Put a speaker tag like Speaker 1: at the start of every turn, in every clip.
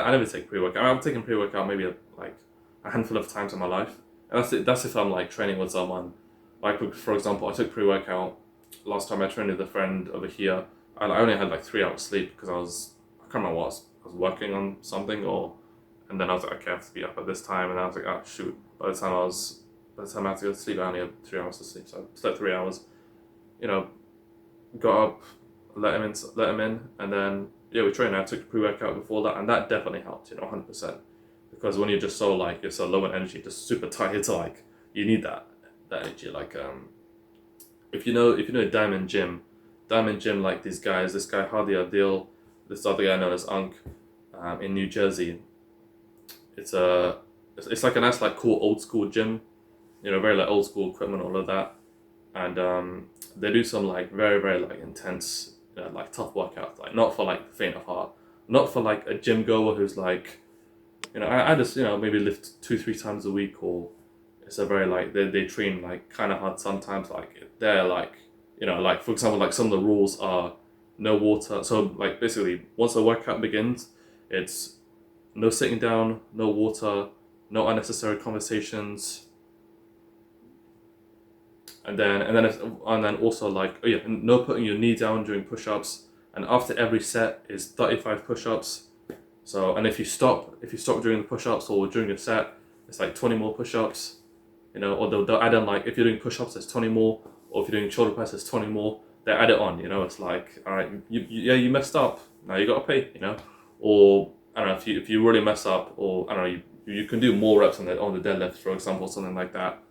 Speaker 1: I never take pre-workout. I've taken pre-workout maybe like a handful of times in my life. And that's it. That's if I'm like training with someone. Like for example, I took pre-workout last time I trained with a friend over here. I only had like 3 hours sleep because I can't remember what I was working on something and then I was like, okay, I have to be up at this time, and I was like, oh shoot. By the time I had to go to sleep, I only had 3 hours to sleep, so I slept 3 hours. You know, got up, let him in, and then yeah, we trained. I took pre-workout before that, and that definitely helped. 100%. Because when you're just so like you're so low in energy, just super tired, to like you need that energy. Like if you know Diamond Gym, like these guys, this guy Hadi Adil, this other guy known as Unk, in New Jersey. It's like a nice like cool old school gym, very like old school equipment, all of that, and they do some like very very like intense, like tough workouts, like not for like the faint of heart, not for like a gym goer who's like, I just maybe lift 2-3 times a week, or it's a very like they train like kind of hard sometimes, like they're like like for example like some of the rules are no water, so like basically once the workout begins, it's no sitting down, no water, no unnecessary conversations, and then also like, oh yeah, no putting your knee down during push-ups, and after every set is 35 push-ups. So, and if you stop during the push-ups or during your set, it's like 20 more push-ups, or they'll add on, like if you're doing push-ups, there's 20 more, or if you're doing shoulder press, there's 20 more. They add it on, it's like, all right, you messed up, now you gotta pay, or I don't know, if you really mess up, or I don't know, you can do more reps on the deadlift, for example, something like that.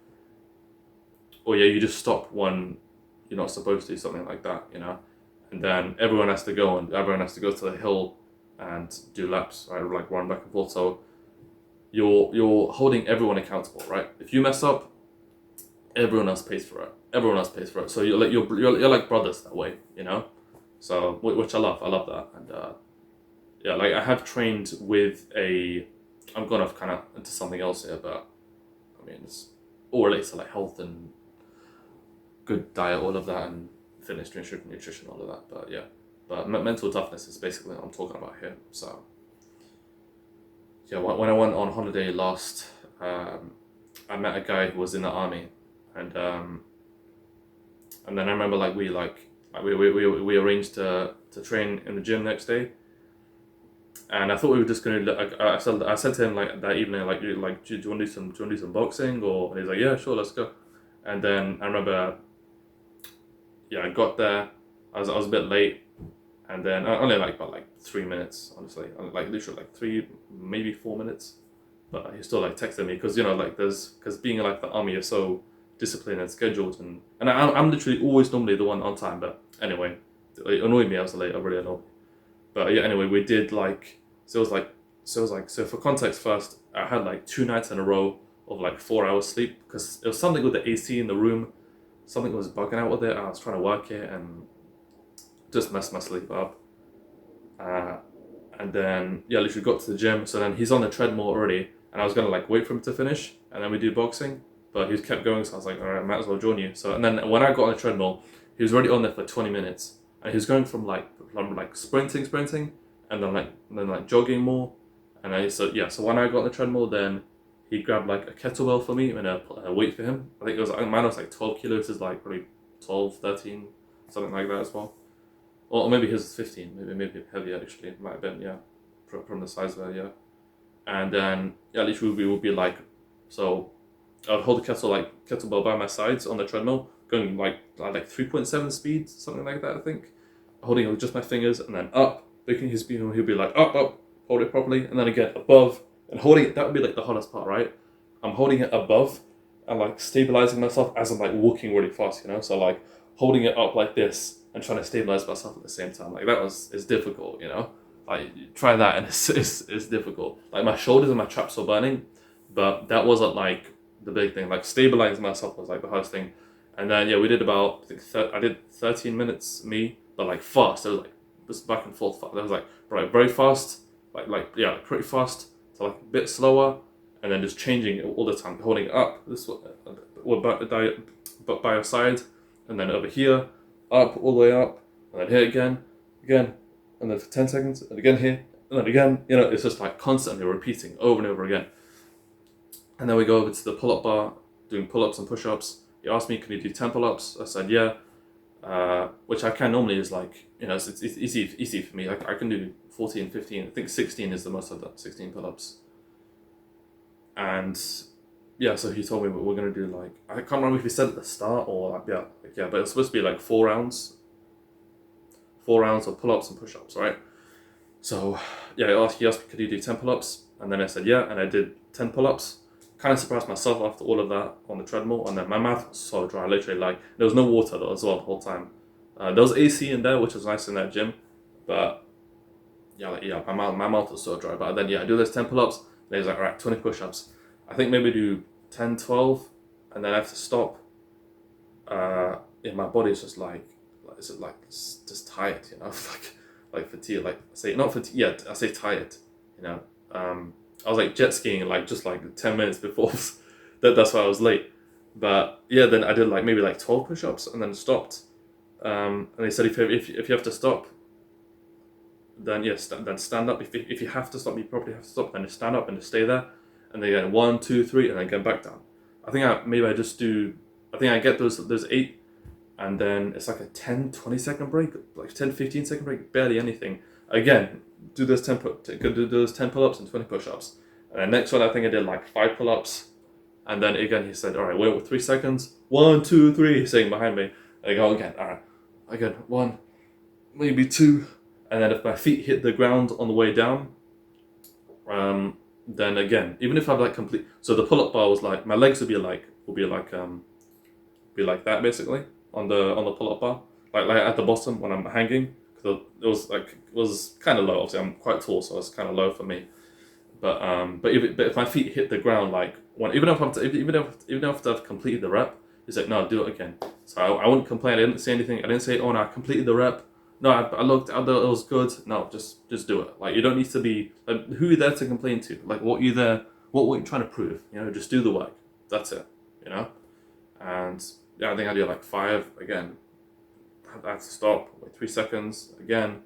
Speaker 1: Or yeah, you just stop when you're not supposed to, something like that, and then everyone has to go to the hill and do laps, right? Like run back and forth. So you're holding everyone accountable, right? If you mess up, everyone else pays for it. So you're like brothers that way, So which I love. I love that. And yeah, like I have trained with I'm going off kind of into something else here, but I mean it's all relates to like health and good diet, all of that, and fitness, nutrition, all of that. But yeah, mental toughness is basically what I'm talking about here. So yeah, when I went on holiday last, I met a guy who was in the army, and then I remember like we arranged to train in the gym next day, and I thought we were just gonna. I said to him like that evening, like do you want to do some boxing, or and he's like, yeah, sure, let's go. And then I remember, yeah, I got there. I was a bit late, and then only like about like 3 minutes, honestly, like literally like maybe 4 minutes. But he still like texted me because because being like the army, you're so disciplined and scheduled, and I'm literally always normally the one on time. But anyway, it annoyed me. I was late. I really annoyed me. But yeah, anyway, we did like so for context first, I had like 2 nights in a row of like 4 hours sleep because it was something with the AC in the room. Something was bugging out with it. I was trying to work it and just messed my sleep up. And then yeah, literally got to the gym. So then he's on the treadmill already, and I was gonna like wait for him to finish, and then we do boxing. But he kept going, so I was like, all right, I might as well join you. So and then when I got on the treadmill, he was already on there for 20 minutes, and he was going from like sprinting, and then like jogging more, and so when I got on the treadmill, then he grabbed like a kettlebell for me and a weight for him. I think mine was like 12 kilos, is like probably 12, 13, something like that as well. Or maybe his is 15, maybe heavier actually, it might have been, yeah, from the size there, yeah. And then, yeah, literally we would be like, so I'd hold the kettlebell by my sides on the treadmill, going like 3.7 speed, something like that, I think. Holding it with just my fingers, and then up, making his beam, he'll be like, up, hold it properly, and then again, above, and holding it, that would be like the hardest part, right? I'm holding it above, and like stabilizing myself as I'm like walking really fast, so like holding it up like this, and trying to stabilize myself at the same time. Like it's difficult, Like try that, and it's difficult. Like my shoulders and my traps were burning, but that wasn't like the big thing. Like stabilizing myself was like the hardest thing. And then yeah, we did about I did 13 minutes but like fast. It was like just back and forth. That was like very fast, like pretty fast to like a bit slower, and then just changing it all the time, holding it up by your side, and then over here, up, all the way up, and then here again, and then for 10 seconds, and again here, and then again, you know, it's just like constantly repeating over and over again. And then we go over to the pull-up bar, doing pull-ups and push-ups. He asked me, can you do 10 pull-ups? I said, yeah. Which I can normally is like, you know, it's easy for me. I can do 14, 15. I think 16 is the most I've done, 16 pull-ups. And yeah, so he told me we're going to do like, I can't remember if he said at the start or like, yeah, but it's supposed to be like 4 rounds of pull-ups and push-ups, right? So yeah, he asked me, could you do 10 pull-ups? And then I said, yeah, and I did 10 pull-ups. Kind of surprised myself after all of that on the treadmill, and then my mouth was so dry, literally, like, there was no water though as well the whole time. There was AC in there, which was nice in that gym, but yeah, my mouth was so dry. But then yeah, I do those 10 pull-ups, and he's like, all right, 20 push-ups. I think maybe do 10, 12, and then I have to stop. Yeah, my body's just it's just tired, you know, like fatigue, like say not fatigue, yeah, I say tired, you know. I was like jet skiing like just like 10 minutes before that's why I was late. But yeah, then I did like maybe like 12 push-ups and then stopped. And they said if you have to stop, then yes, then stand up. If you have to stop, you probably have to stop. Then just stand up and just stay there, and then again 1, 2, 3, and then get back down. I think I get those 8, and then it's like a 10, 20-second break, like 10, 15-second break, barely anything. Again, do those 10 pull-ups and 20 push-ups. And then next one, I think I did like 5 pull-ups. And then again, he said, all right, wait with 3 seconds. 1, 2, 3, he's saying behind me. And I go again, all right. Again, 1, maybe 2. And then if my feet hit the ground on the way down, then again, even if I've like so the pull-up bar was like, my legs would be like that basically on the pull-up bar, like at the bottom when I'm hanging. Because it was kind of low. Obviously, I'm quite tall, so it's kind of low for me. But if my feet hit the ground, like even if I've completed the rep, he's like, no, do it again. So I wouldn't complain. I didn't say anything. I didn't say, oh no, I completed the rep. No, I looked out there, it was good. No, just do it. Like, you don't need to be like, who are you there to complain to? Like, what you trying to prove? You know, just do the work. That's it. You know, and yeah, I think I did like 5 again. I had to stop, wait 3 seconds again,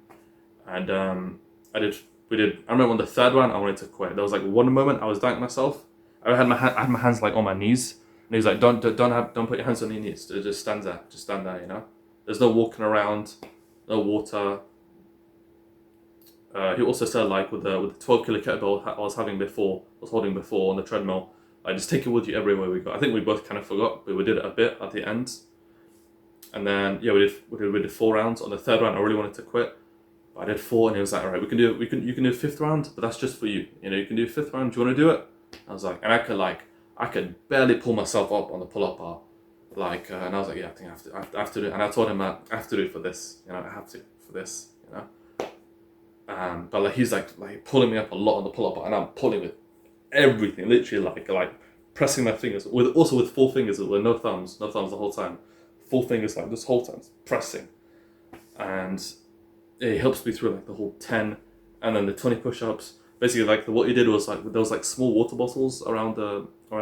Speaker 1: and I remember on the third one I wanted to quit. There was like one moment I was doubting myself. I had my hands like on my knees, and he's like, don't put your hands on your knees. Just stand there, you know. There's no walking around, no water. He also said like with the 12 kilo kettlebell I was holding before on the treadmill, like just take it with you everywhere we go. I think we both kind of forgot, but we did it a bit at the end. And then yeah, we did 4 rounds. On the third round, I really wanted to quit, but I did 4, and he was like, "All right, you can do 5th round, but that's just for you. You know, you can do 5th round. Do you want to do it?" I was like, and I could barely pull myself up on the pull-up bar, and I was like, "Yeah, I think I have to do it." And I told him that I have to do it for this. You know, I have to for this. You know, but like he's like pulling me up a lot on the pull-up bar, and I'm pulling with everything, literally like pressing my fingers with 4 fingers with no thumbs the whole time. 4 fingers like this whole time, pressing, and it helps me through like the whole 10, and then the 20 push-ups. Basically, like what he did was like there was like small water bottles around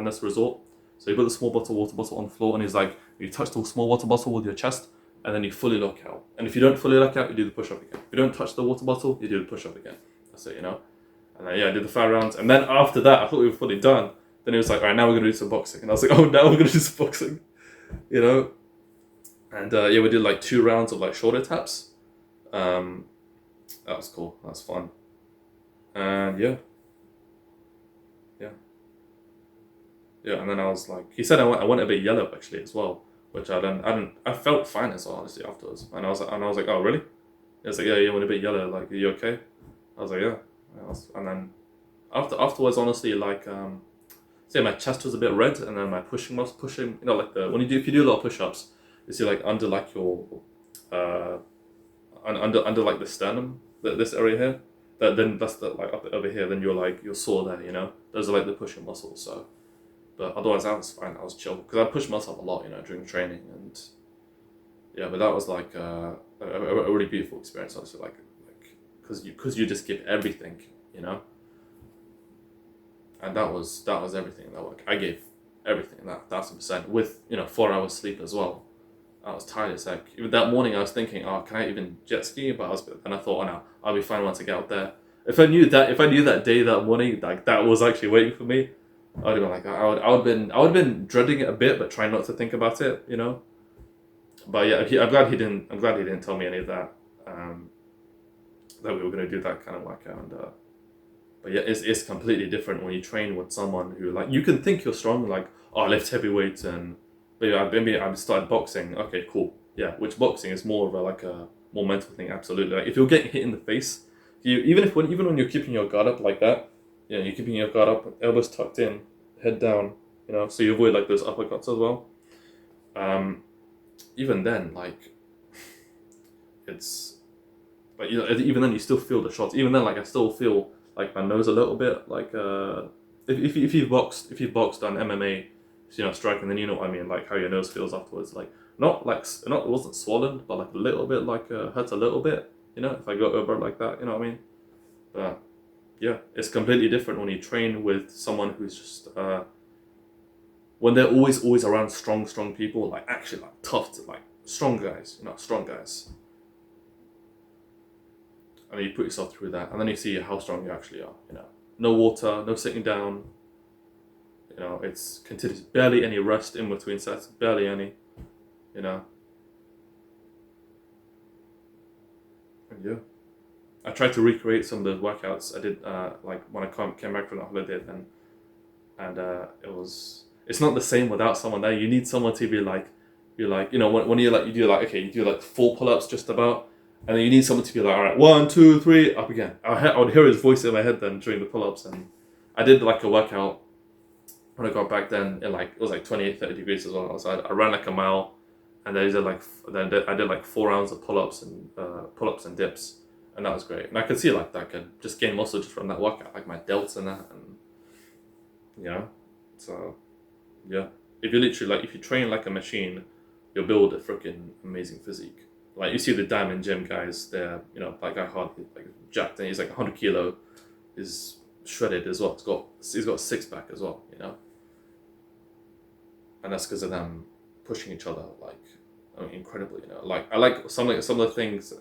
Speaker 1: this resort. So you put the small water bottle on the floor, and he's like, you touch the small water bottle with your chest, and then you fully lock out. And if you don't fully lock out, you do the push-up again. If you don't touch the water bottle, you do the push-up again. That's it, you know. And then yeah, I did the 5 rounds, and then after that, I thought we were fully done. Then he was like, all right, now we're gonna do some boxing, and I was like, oh, now we're gonna do some boxing, you know. And yeah, we did like 2 rounds of like shoulder taps. That was cool. That was fun. And yeah. And then I was like, he said I went a bit yellow actually as well, which I felt fine as well honestly afterwards. And I was like, oh really? He was like, yeah, you went a bit yellow. Like, are you okay? I was like, yeah. And then afterwards, honestly, like say my chest was a bit red, and then my pushing, you know, like if you do a lot of push-ups. You see, like under like your under like the sternum, this area here. Then that's the like up over here. Then you're sore there. You know, those are like the pushing muscles. So, but otherwise I was fine. I was chill because I pushed myself a lot, you know, during training, and yeah. But that was like a really beautiful experience. Honestly, like because you just give everything, you know. And that was everything. I gave everything, that 1,000% with 4 hours sleep as well. I was tired as heck. Even that morning, I was thinking, oh, can I even jet ski? Then I thought, oh no, I'll be fine once I get out there. if I knew that day, that morning, like that was actually waiting for me, I'd have been like, I would have been dreading it a bit, but trying not to think about it, you know. But yeah, I'm glad he didn't. I'm glad he didn't tell me any of that. That we were gonna do that kind of workout. And, but yeah, it's completely different when you train with someone who like you can think you're strong, like oh I lift heavy weights and maybe I started boxing. Okay, cool. Yeah, which boxing is more of a like a more mental thing. Absolutely. Like if you're getting hit in the face, you even when you're keeping your guard up like that, you know, you're keeping your guard up, elbows tucked in, head down, you know, so you avoid like those uppercuts as well. Even then, like it's but you know, even then you still feel the shots. Even then, like I still feel like my nose a little bit. Like if you've boxed on MMA, you know, striking, then you know what I mean. Like how your nose feels afterwards. Like not it wasn't swollen, but like a little bit, like hurts a little bit. You know, if I go over like that, you know what I mean. But yeah, it's completely different when you train with someone who's just when they're always around strong people, like actually like tough, like strong guys, you know, strong guys. And then you put yourself through that, and then you see how strong you actually are. You know, no water, no sitting down. You know, it's continuous, barely any rest in between sets, barely any. You know, and yeah, I tried to recreate some of those workouts I did, like when I came back from the holiday then, and it's not the same without someone there. You need someone to be like, you know, when you're like, you do like 4 pull-ups just about, and then you need someone to be like, all right, 1, 2, 3, up again. I would hear his voice in my head then during the pull-ups, and I did like a workout when I got back then, it was like 28, 30 degrees as well. So I ran like a mile, and then I did like 4 rounds of pull-ups and dips, and that was great. And I could see like that I could just gain muscle just from that workout, like my delts and that, and you know, so yeah. If you literally like, if you train like a machine, you'll build a freaking amazing physique. Like you see the diamond gym guys, they're like guy hard, like jacked, and he's like 100 kilo, is shredded as well. He's got a 6-pack as well, you know, and that's because of them pushing each other like incredibly. You know, like I like some of the things.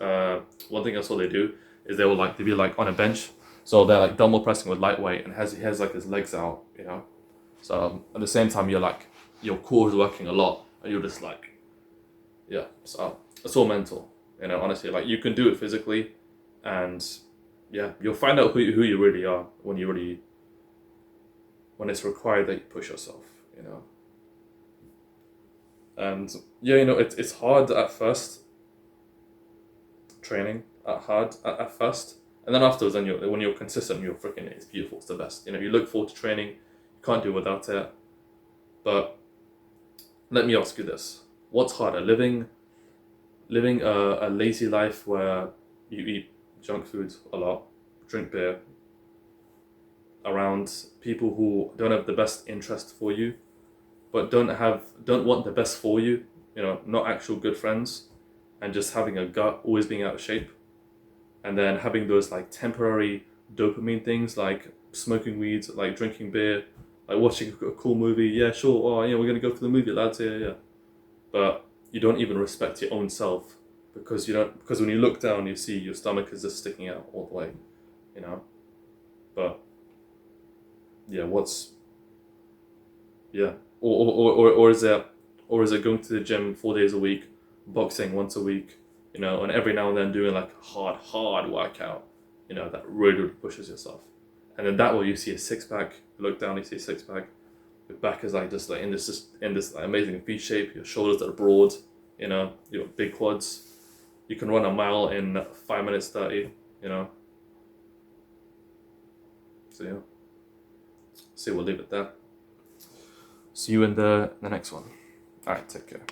Speaker 1: One thing I saw they do is they'd be like on a bench, so they're like dumbbell pressing with lightweight, and he has like his legs out, you know. So at the same time, you're like your core is working a lot, and you're just like, yeah. So it's all mental, you know. Honestly, like you can do it physically, and yeah, you'll find out who you really are when it's required that you push yourself, you know. And yeah, you know, it's hard at first, training at first, and then afterwards, when you're consistent, you're freaking, it's beautiful, it's the best. You know, you look forward to training, you can't do without it. But let me ask you this: what's harder, living a lazy life where you eat junk food a lot, drink beer, around people who don't have the best interest for you, but don't want the best for you, you know, not actual good friends, and just having a gut, always being out of shape, and then having those like temporary dopamine things like smoking weed, like drinking beer, like watching a cool movie. Yeah, sure. Oh, yeah, we're gonna go for the movie, lads. Yeah, yeah. But you don't even respect your own self because when you look down, you see your stomach is just sticking out all the way, you know. But yeah, yeah, or is it going to the gym 4 days a week, boxing once a week, you know, and every now and then doing like a hard workout, you know, that really pushes yourself, and then that way you see a 6-pack. You look down, you see a 6-pack. Your back is like just like in this like, amazing V shape. Your shoulders are broad, you know, you got big quads. You can run a mile in 5 minutes 30, you know. So yeah, see, we'll leave it there. See you in the next one. All right, take care.